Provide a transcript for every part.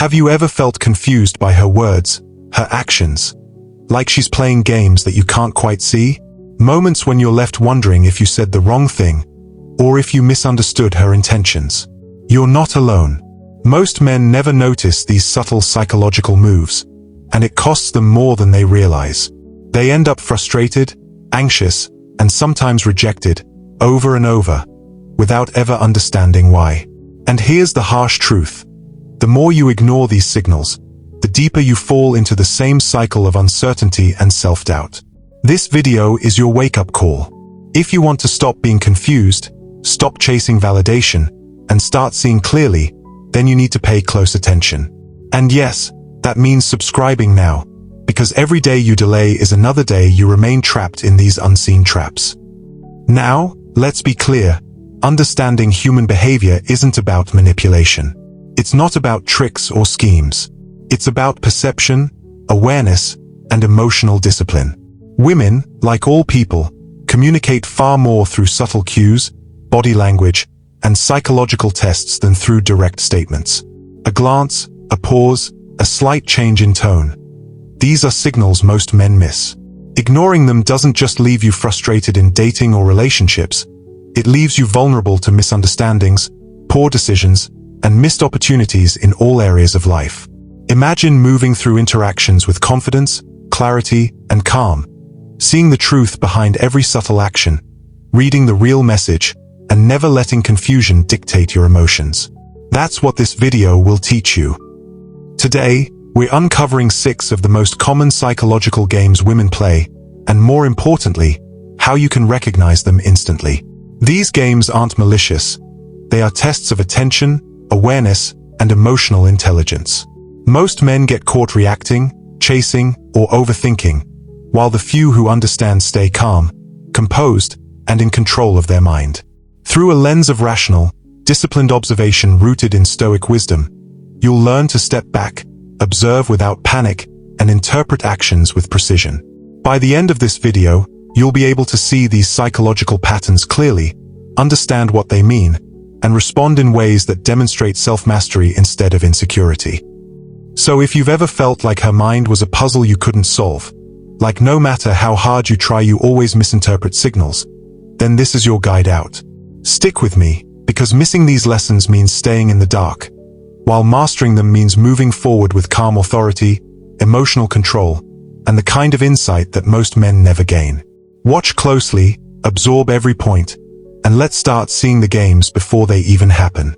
Have you ever felt confused by her words, her actions? Like she's playing games that you can't quite see? Moments when you're left wondering if you said the wrong thing, or if you misunderstood her intentions. You're not alone. Most men never notice these subtle psychological moves, and it costs them more than they realize. They end up frustrated, anxious, and sometimes rejected, over and over, without ever understanding why. And here's the harsh truth. The more you ignore these signals, the deeper you fall into the same cycle of uncertainty and self-doubt. This video is your wake-up call. If you want to stop being confused, stop chasing validation, and start seeing clearly, then you need to pay close attention. And yes, that means subscribing now, because every day you delay is another day you remain trapped in these unseen traps. Now, let's be clear. Understanding human behavior isn't about manipulation. It's not about tricks or schemes. It's about perception, awareness, and emotional discipline. Women, like all people, communicate far more through subtle cues, body language, and psychological tests than through direct statements. A glance, a pause, a slight change in tone. These are signals most men miss. Ignoring them doesn't just leave you frustrated in dating or relationships. It leaves you vulnerable to misunderstandings, poor decisions, and missed opportunities in all areas of life. Imagine moving through interactions with confidence, clarity, and calm, seeing the truth behind every subtle action, reading the real message, and never letting confusion dictate your emotions. That's what this video will teach you. Today, we're uncovering 6 of the most common psychological games women play, and more importantly, how you can recognize them instantly. These games aren't malicious. They are tests of attention, awareness, and emotional intelligence. Most men get caught reacting, chasing, or overthinking, while the few who understand stay calm, composed, and in control of their mind. Through a lens of rational, disciplined observation rooted in Stoic wisdom, you'll learn to step back, observe without panic, and interpret actions with precision. By the end of this video, you'll be able to see these psychological patterns clearly, understand what they mean, and respond in ways that demonstrate self-mastery instead of insecurity. So if you've ever felt like her mind was a puzzle you couldn't solve, like no matter how hard you try you always misinterpret signals, then this is your guide out. Stick with me, because missing these lessons means staying in the dark, while mastering them means moving forward with calm authority, emotional control, and the kind of insight that most men never gain. Watch closely, absorb every point, and let's start seeing the games before they even happen.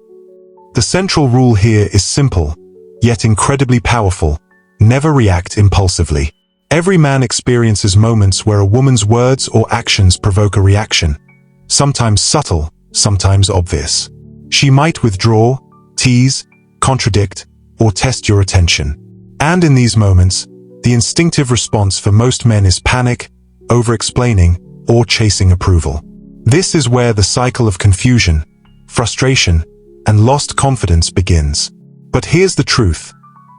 The central rule here is simple, yet incredibly powerful: never react impulsively. Every man experiences moments where a woman's words or actions provoke a reaction, sometimes subtle, sometimes obvious. She might withdraw, tease, contradict, or test your attention. And in these moments, the instinctive response for most men is panic, over-explaining, or chasing approval. This is where the cycle of confusion, frustration, and lost confidence begins. But here's the truth.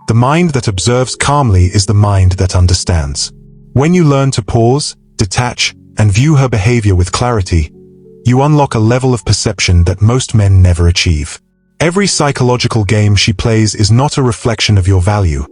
The mind that observes calmly is the mind that understands. When you learn to pause, detach, and view her behavior with clarity, you unlock a level of perception that most men never achieve. Every psychological game she plays is not a reflection of your value.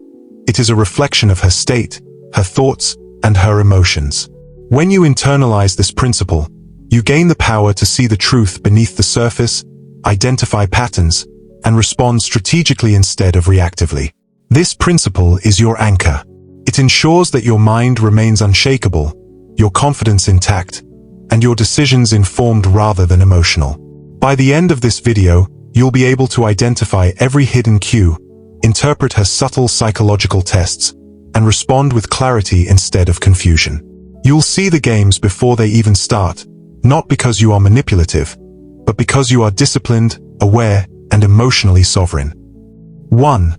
It is a reflection of her state, her thoughts, and her emotions. When you internalize this principle, you gain the power to see the truth beneath the surface, identify patterns, and respond strategically instead of reactively. This principle is your anchor. It ensures that your mind remains unshakable, your confidence intact, and your decisions informed rather than emotional. By the end of this video, you'll be able to identify every hidden cue, interpret her subtle psychological tests, and respond with clarity instead of confusion. You'll see the games before they even start, not because you are manipulative, but because you are disciplined, aware, and emotionally sovereign. 1.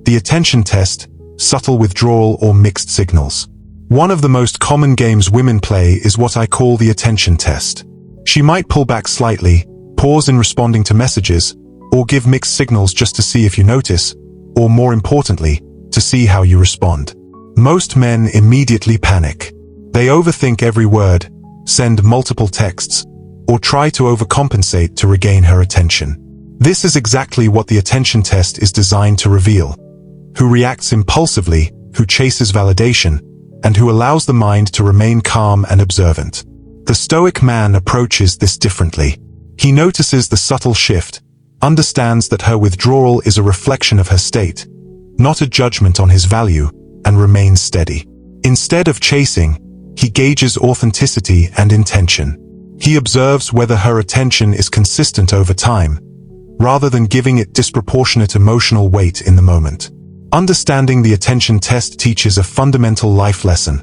The attention test, subtle withdrawal or mixed signals. One of the most common games women play is what I call the attention test. She might pull back slightly, pause in responding to messages, or give mixed signals just to see if you notice, or more importantly, to see how you respond. Most men immediately panic. They overthink every word, send multiple texts, or try to overcompensate to regain her attention. This is exactly what the attention test is designed to reveal: who reacts impulsively, who chases validation, and who allows the mind to remain calm and observant. The Stoic man approaches this differently. He notices the subtle shift, understands that her withdrawal is a reflection of her state, not a judgment on his value, and remains steady. Instead of chasing, he gauges authenticity and intention. He observes whether her attention is consistent over time, rather than giving it disproportionate emotional weight in the moment. Understanding the attention test teaches a fundamental life lesson.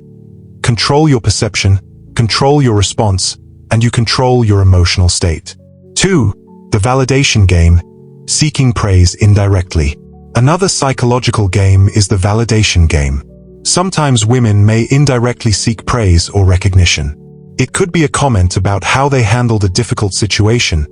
Control your perception, control your response, and you control your emotional state. 2. The validation game, seeking praise indirectly. Another psychological game is the validation game. Sometimes women may indirectly seek praise or recognition. It could be a comment about how they handled a difficult situation,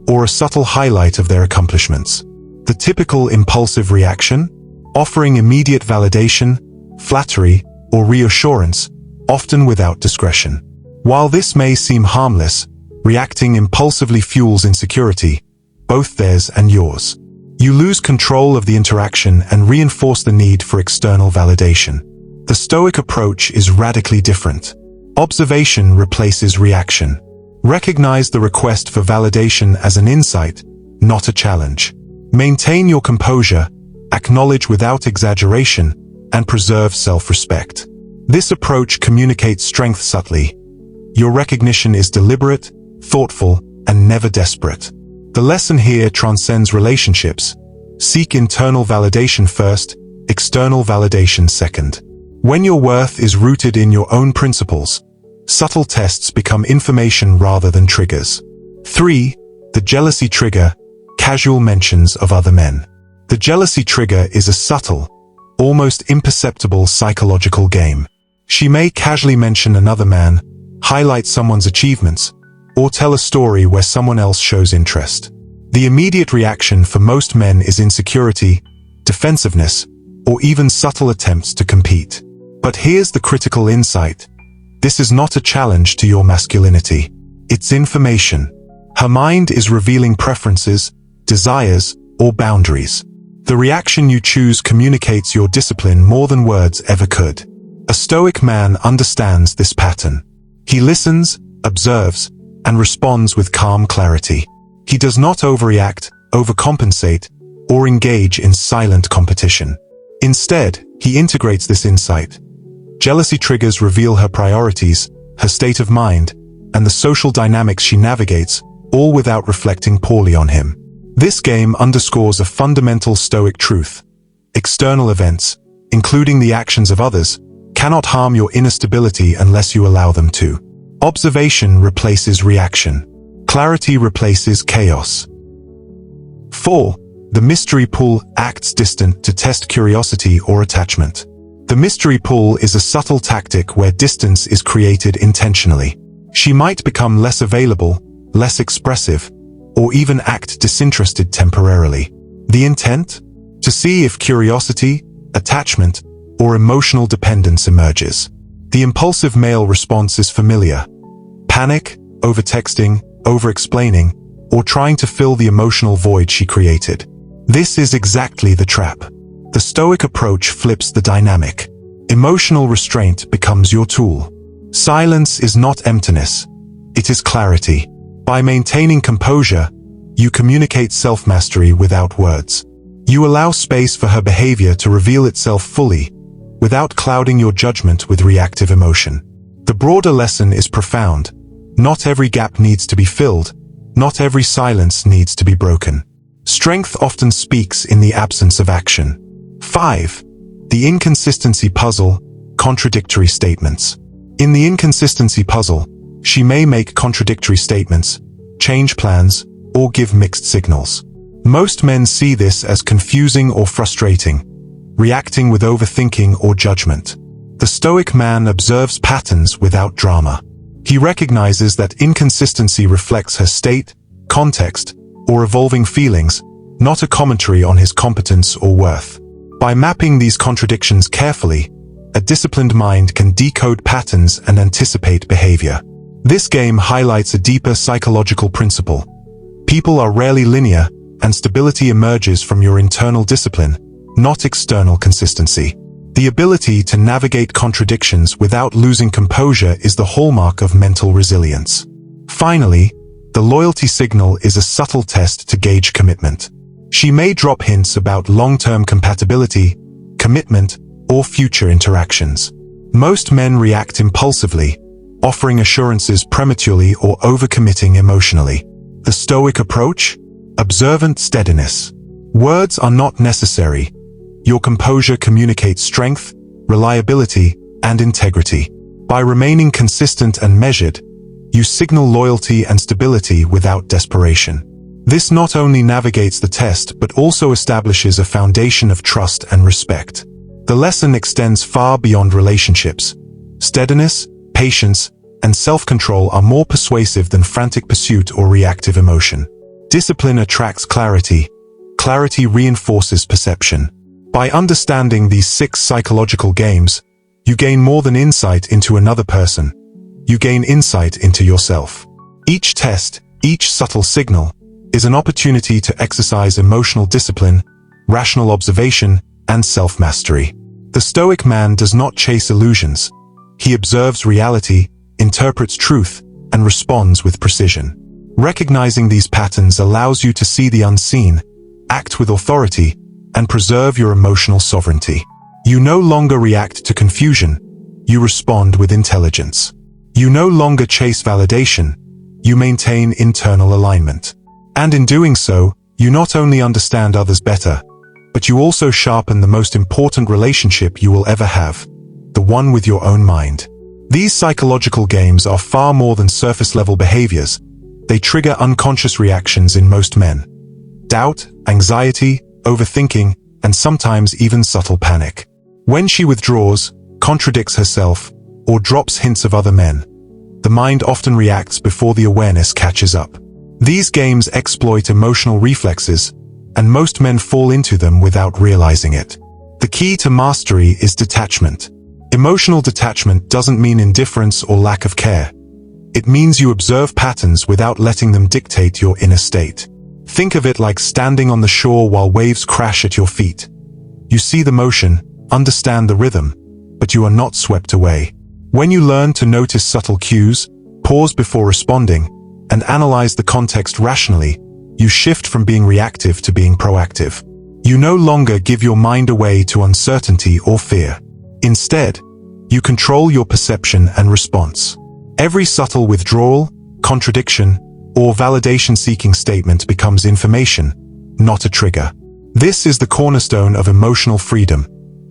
or a subtle highlight of their accomplishments. The typical impulsive reaction? Offering immediate validation, flattery, or reassurance, often without discretion. While this may seem harmless, reacting impulsively fuels insecurity, both theirs and yours. You lose control of the interaction and reinforce the need for external validation. The Stoic approach is radically different. Observation replaces reaction. Recognize the request for validation as an insight, not a challenge. Maintain your composure, acknowledge without exaggeration, and preserve self-respect. This approach communicates strength subtly. Your recognition is deliberate, thoughtful, and never desperate. The lesson here transcends relationships. Seek internal validation first, external validation second. When your worth is rooted in your own principles, subtle tests become information rather than triggers. 3. The jealousy trigger, casual mentions of other men. The jealousy trigger is a subtle, almost imperceptible psychological game. She may casually mention another man, highlight someone's achievements, or tell a story where someone else shows interest. The immediate reaction for most men is insecurity, defensiveness, or even subtle attempts to compete. But here's the critical insight. This is not a challenge to your masculinity. It's information. Her mind is revealing preferences, desires, or boundaries. The reaction you choose communicates your discipline more than words ever could. A Stoic man understands this pattern. He listens, observes, and responds with calm clarity. He does not overreact, overcompensate, or engage in silent competition. Instead, he integrates this insight. Jealousy triggers reveal her priorities, her state of mind, and the social dynamics she navigates, all without reflecting poorly on him. This game underscores a fundamental Stoic truth. External events, including the actions of others, cannot harm your inner stability unless you allow them to. Observation replaces reaction. Clarity replaces chaos. 4. The mystery pull acts distant to test curiosity or attachment. The mystery pull is a subtle tactic where distance is created intentionally. She might become less available, less expressive, or even act disinterested temporarily. The intent? To see if curiosity, attachment, or emotional dependence emerges. The impulsive male response is familiar. Panic, overtexting, over-explaining, or trying to fill the emotional void she created. This is exactly the trap. The Stoic approach flips the dynamic. Emotional restraint becomes your tool. Silence is not emptiness. It is clarity. By maintaining composure, you communicate self-mastery without words. You allow space for her behavior to reveal itself fully, without clouding your judgment with reactive emotion. The broader lesson is profound. Not every gap needs to be filled. Not every silence needs to be broken. Strength often speaks in the absence of action. 5. The inconsistency puzzle, contradictory statements. In the inconsistency puzzle, she may make contradictory statements, change plans, or give mixed signals. Most men see this as confusing or frustrating, reacting with overthinking or judgment. The Stoic man observes patterns without drama. He recognizes that inconsistency reflects her state, context, or evolving feelings, not a commentary on his competence or worth. By mapping these contradictions carefully, a disciplined mind can decode patterns and anticipate behavior. This game highlights a deeper psychological principle. People are rarely linear, and stability emerges from your internal discipline, not external consistency. The ability to navigate contradictions without losing composure is the hallmark of mental resilience. Finally, the loyalty signal is a subtle test to gauge commitment. She may drop hints about long-term compatibility, commitment, or future interactions. Most men react impulsively, offering assurances prematurely or overcommitting emotionally. The Stoic approach? Observant steadiness. Words are not necessary. Your composure communicates strength, reliability, and integrity. By remaining consistent and measured, you signal loyalty and stability without desperation. This not only navigates the test but also establishes a foundation of trust and respect. The lesson extends far beyond relationships. Steadiness, patience, and self-control are more persuasive than frantic pursuit or reactive emotion. Discipline attracts clarity. Clarity reinforces perception. By understanding these 6 psychological games, you gain more than insight into another person. You gain insight into yourself. Each test, each subtle signal, is an opportunity to exercise emotional discipline, rational observation, and self-mastery. The Stoic man does not chase illusions. He observes reality, interprets truth, and responds with precision. Recognizing these patterns allows you to see the unseen, act with authority, and preserve your emotional sovereignty. You no longer react to confusion. You respond with intelligence. You no longer chase validation. You maintain internal alignment. And in doing so, you not only understand others better, but you also sharpen the most important relationship you will ever have, the one with your own mind. These psychological games are far more than surface-level behaviors. They trigger unconscious reactions in most men. Doubt, anxiety, overthinking, and sometimes even subtle panic. When she withdraws, contradicts herself, or drops hints of other men, the mind often reacts before the awareness catches up. These games exploit emotional reflexes, and most men fall into them without realizing it. The key to mastery is detachment. Emotional detachment doesn't mean indifference or lack of care. It means you observe patterns without letting them dictate your inner state. Think of it like standing on the shore while waves crash at your feet. You see the motion, understand the rhythm, but you are not swept away. When you learn to notice subtle cues, pause before responding, and analyze the context rationally, you shift from being reactive to being proactive. You no longer give your mind away to uncertainty or fear. Instead, you control your perception and response. Every subtle withdrawal, contradiction, or validation-seeking statement becomes information, not a trigger. This is the cornerstone of emotional freedom,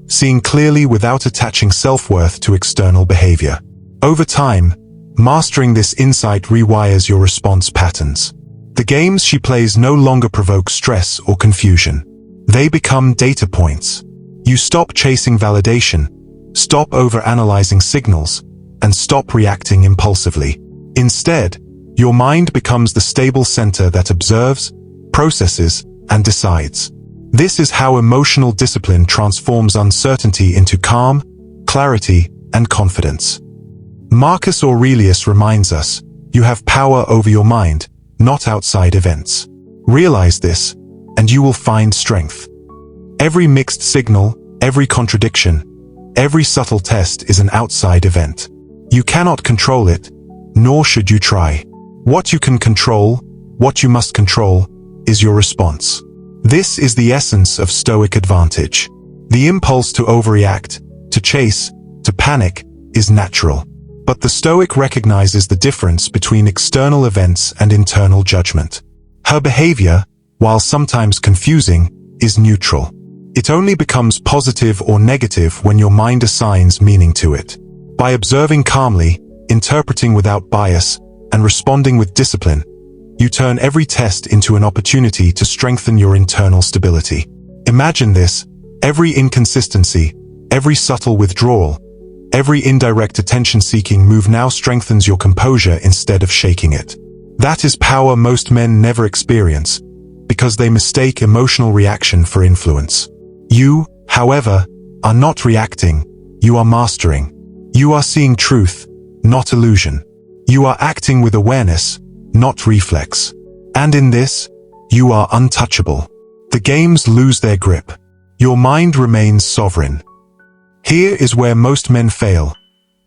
seeing clearly without attaching self-worth to external behavior. Over time, mastering this insight rewires your response patterns. The games she plays no longer provoke stress or confusion. They become data points. You stop chasing validation, stop overanalyzing signals, and stop reacting impulsively. Instead, your mind becomes the stable center that observes, processes, and decides. This is how emotional discipline transforms uncertainty into calm, clarity, and confidence. Marcus Aurelius reminds us, you have power over your mind, not outside events. Realize this, and you will find strength. Every mixed signal, every contradiction, every subtle test is an outside event. You cannot control it, nor should you try. What you can control, what you must control, is your response. This is the essence of Stoic advantage. The impulse to overreact, to chase, to panic, is natural. But the Stoic recognizes the difference between external events and internal judgment. Her behavior, while sometimes confusing, is neutral. It only becomes positive or negative when your mind assigns meaning to it. By observing calmly, interpreting without bias, and responding with discipline, you turn every test into an opportunity to strengthen your internal stability. Imagine this: every inconsistency, every subtle withdrawal, every indirect attention-seeking move now strengthens your composure instead of shaking it. That is power most men never experience, because they mistake emotional reaction for influence. You, however, are not reacting, you are mastering. You are seeing truth, not illusion. You are acting with awareness, not reflex. And in this, you are untouchable. The games lose their grip. Your mind remains sovereign. Here is where most men fail.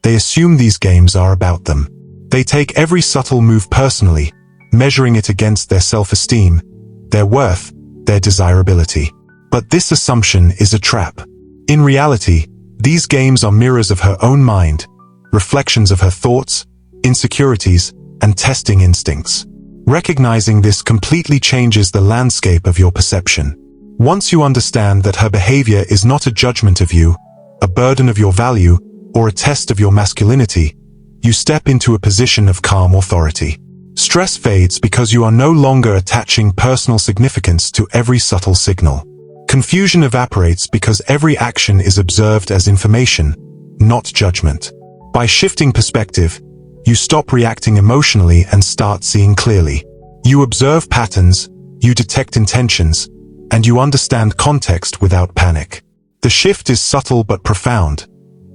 They assume these games are about them. They take every subtle move personally, measuring it against their self-esteem, their worth, their desirability. But this assumption is a trap. In reality, these games are mirrors of her own mind, reflections of her thoughts, insecurities, and testing instincts. Recognizing this completely changes the landscape of your perception. Once you understand that her behavior is not a judgment of you, a burden of your value, or a test of your masculinity, you step into a position of calm authority. Stress fades because you are no longer attaching personal significance to every subtle signal. Confusion evaporates because every action is observed as information, not judgment. By shifting perspective, you stop reacting emotionally and start seeing clearly. You observe patterns, you detect intentions, and you understand context without panic. The shift is subtle but profound.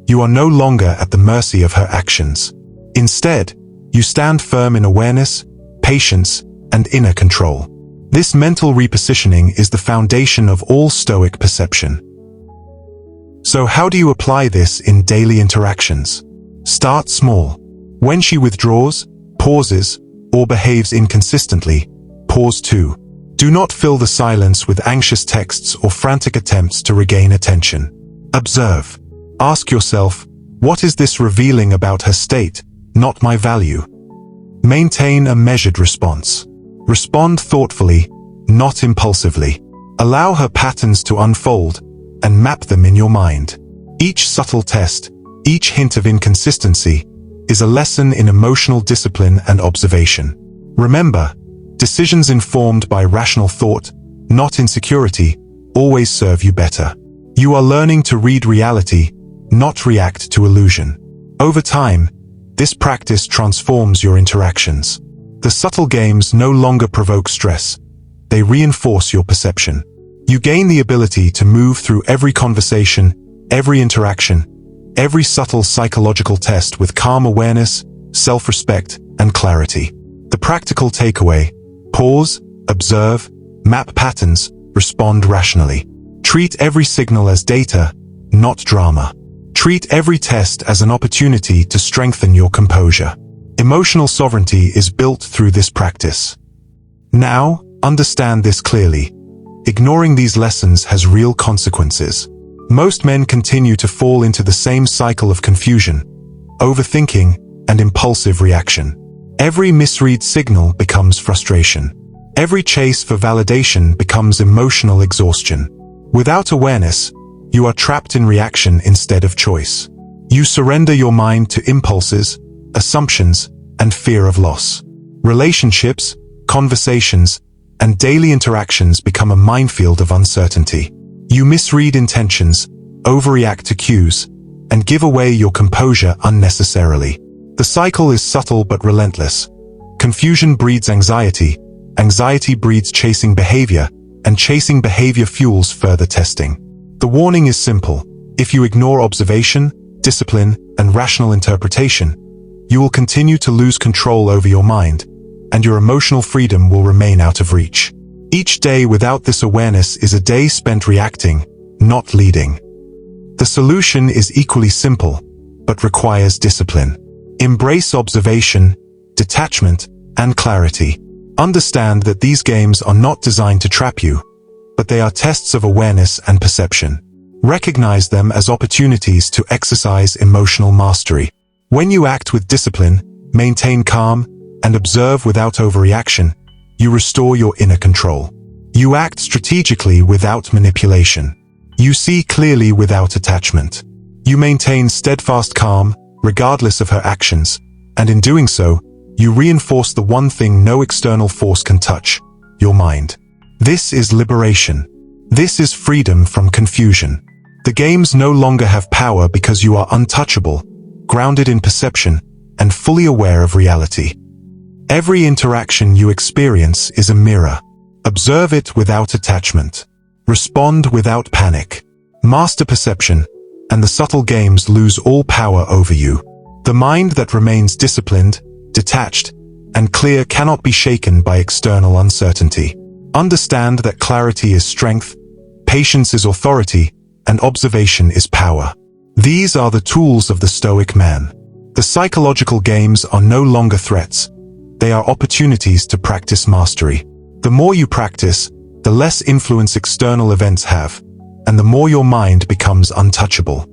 You are no longer at the mercy of her actions. Instead, you stand firm in awareness, patience, and inner control. This mental repositioning is the foundation of all Stoic perception. So how do you apply this in daily interactions? Start small. When she withdraws, pauses, or behaves inconsistently, pause too. Do not fill the silence with anxious texts or frantic attempts to regain attention. Observe. Ask yourself, what is this revealing about her state, not my value? Maintain a measured response. Respond thoughtfully, not impulsively. Allow her patterns to unfold and map them in your mind. Each subtle test, each hint of inconsistency, is a lesson in emotional discipline and observation. Remember, decisions informed by rational thought, not insecurity, always serve you better. You are learning to read reality, not react to illusion. Over time, this practice transforms your interactions. The subtle games no longer provoke stress. They reinforce your perception. You gain the ability to move through every conversation, every interaction, every subtle psychological test with calm awareness, self-respect, and clarity. The practical takeaway: pause, observe, map patterns, respond rationally. Treat every signal as data, not drama. Treat every test as an opportunity to strengthen your composure. Emotional sovereignty is built through this practice. Now, understand this clearly. Ignoring these lessons has real consequences. Most men continue to fall into the same cycle of confusion, overthinking, and impulsive reaction. Every misread signal becomes frustration. Every chase for validation becomes emotional exhaustion. Without awareness, you are trapped in reaction instead of choice. You surrender your mind to impulses, assumptions, and fear of loss. Relationships, conversations, and daily interactions become a minefield of uncertainty. You misread intentions, overreact to cues, and give away your composure unnecessarily. The cycle is subtle but relentless. Confusion breeds anxiety, anxiety breeds chasing behavior, and chasing behavior fuels further testing. The warning is simple. If you ignore observation, discipline, and rational interpretation, you will continue to lose control over your mind, and your emotional freedom will remain out of reach. Each day without this awareness is a day spent reacting, not leading. The solution is equally simple, but requires discipline. Embrace observation, detachment, and clarity. Understand that these games are not designed to trap you, but they are tests of awareness and perception. Recognize them as opportunities to exercise emotional mastery. When you act with discipline, maintain calm, and observe without overreaction, you restore your inner control. You act strategically without manipulation. You see clearly without attachment. You maintain steadfast calm, regardless of her actions, and in doing so, you reinforce the one thing no external force can touch: your mind. This is liberation. This is freedom from confusion. The games no longer have power because you are untouchable, grounded in perception, and fully aware of reality. Every interaction you experience is a mirror. Observe it without attachment. Respond without panic. Master perception, and the subtle games lose all power over you. The mind that remains disciplined, detached, and clear cannot be shaken by external uncertainty. Understand that clarity is strength, patience is authority, and observation is power. These are the tools of the Stoic man. The psychological games are no longer threats. They are opportunities to practice mastery. The more you practice, the less influence external events have, and the more your mind becomes untouchable.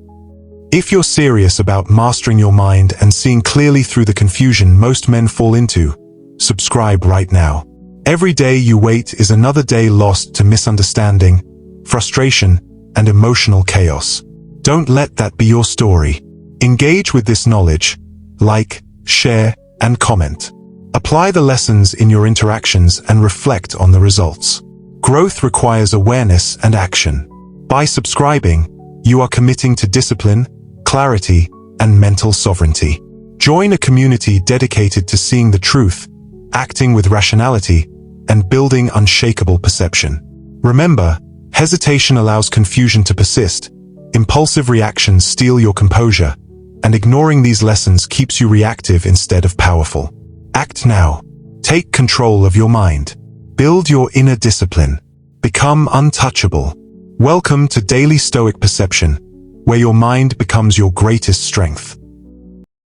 If you're serious about mastering your mind and seeing clearly through the confusion most men fall into, subscribe right now. Every day you wait is another day lost to misunderstanding, frustration, and emotional chaos. Don't let that be your story. Engage with this knowledge. Like, share, and comment. Apply the lessons in your interactions and reflect on the results. Growth requires awareness and action. By subscribing, you are committing to discipline, clarity, and mental sovereignty. Join a community dedicated to seeing the truth, acting with rationality, and building unshakable perception. Remember, hesitation allows confusion to persist, impulsive reactions steal your composure, and ignoring these lessons keeps you reactive instead of powerful. Act now. Take control of your mind. Build your inner discipline. Become untouchable. Welcome to Daily Stoic Perception, where your mind becomes your greatest strength.